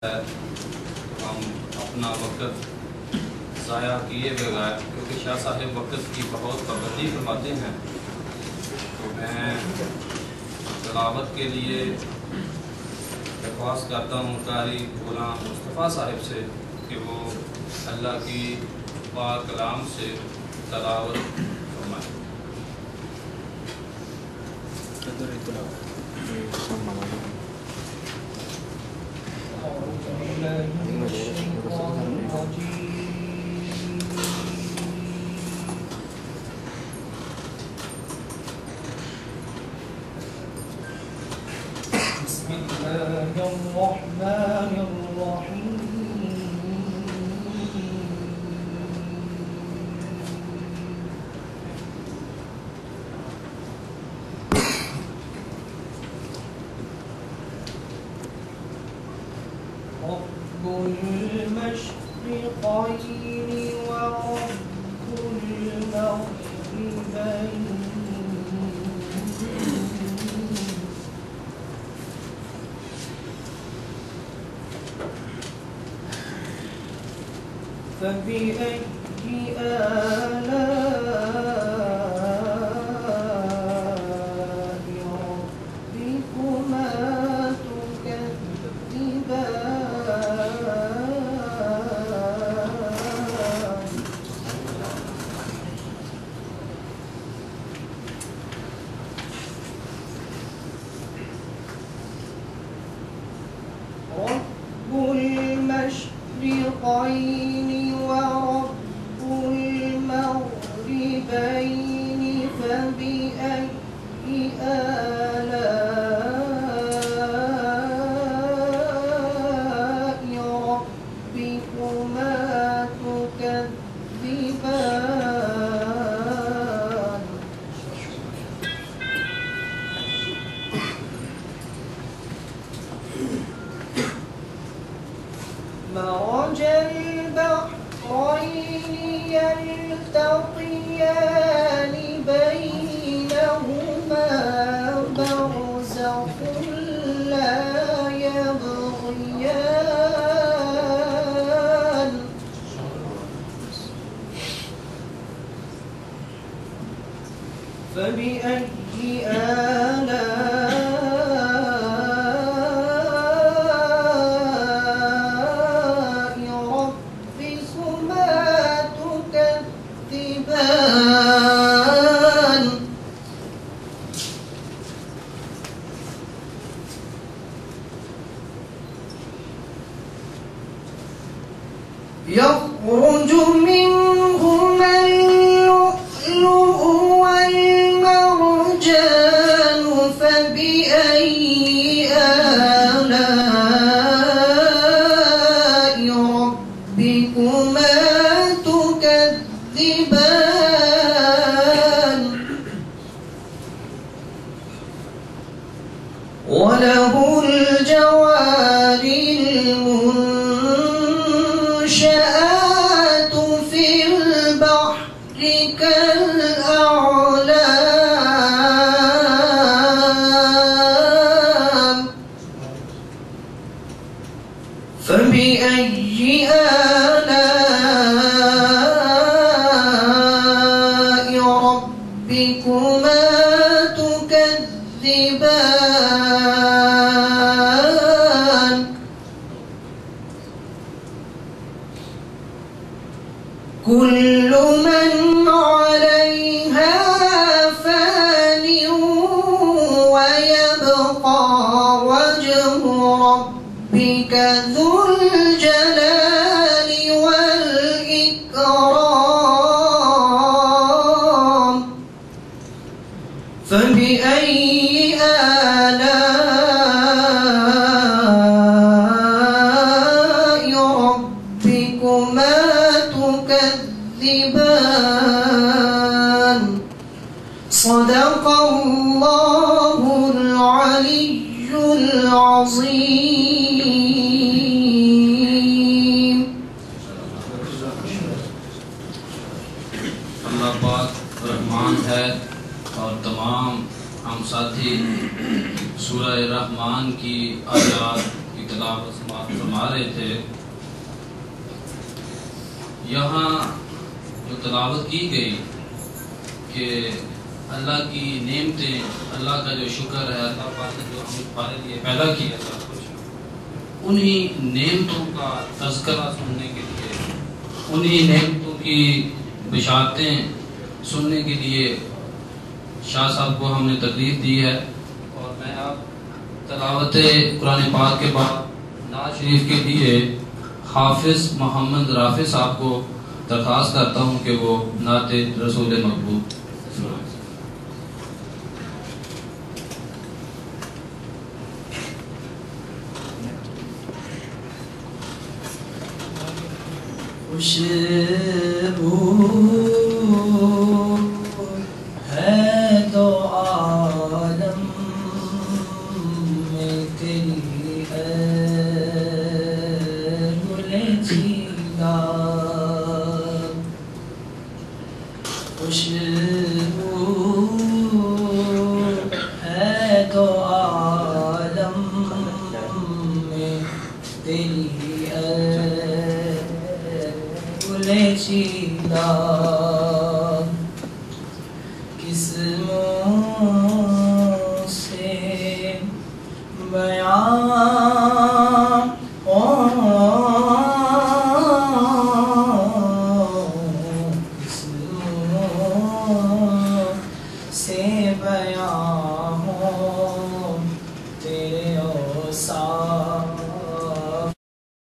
हम अपना वक्त ज़ाया किए बगैर, क्योंकि शाह साहिब वक्त की बहुत पाबंदी फरमाते हैं, तो मैं तिलावत के लिए दरख्वास्त करता हूँ कारी गुलाम मुस्तफ़ा साहिब से कि वो अल्लाह की पाक कलाम से तिलावत फरमाएं। فبأي آلاء ربكما تكذبان رب المشرقين ورب المغربين فبأي آلاء ربكما تكذبان مرج البحرين يلتقيان بينهما برزخ لا يبغيان فبأي آلاء ربكما تكذبان يخرج منهما اللؤلؤ والمرجان فبأي آلاء ربكما تكذبان وله الجوار المنشآت في البحر كالأعلام فبأي آلاء ربكما تكذبان كل من عليها فان ويبقى وجه ربك ذو الجلال والإكرام فبأي آلاء ربكما تكذبان صدق الله العلي العظيم अल्लाह पाक रहमान है और तमाम हम साथी सूरह रहमान की आयात की तिलावत فرما رہے تھے یہاں جو تلاوت کی گئی کہ اللہ کی نعمتیں، اللہ کا جو شکر ہے، اللہ پاک نے جو ہمارے لیے پیدا کیا تھا، انہی نعمتوں کا تذکرہ سننے کے لیے، انہی نعمتوں کی بشارتیں سننے کے لیے شاہ صاحب کو ہم نے تقریر دی ہے۔ اور میں اب تلاوت قرآن پاک کے بعد نعت شریف کے لیے حافظ محمد رافع صاحب کو درخواست کرتا ہوں کہ وہ نعت رسول مقبول سنائیں۔ خوشبو ہے تو عالم میں تیری ہے گل چیلا، خوشبو ہے تو عالم میں تیری چیلا، کس منہ سے بیان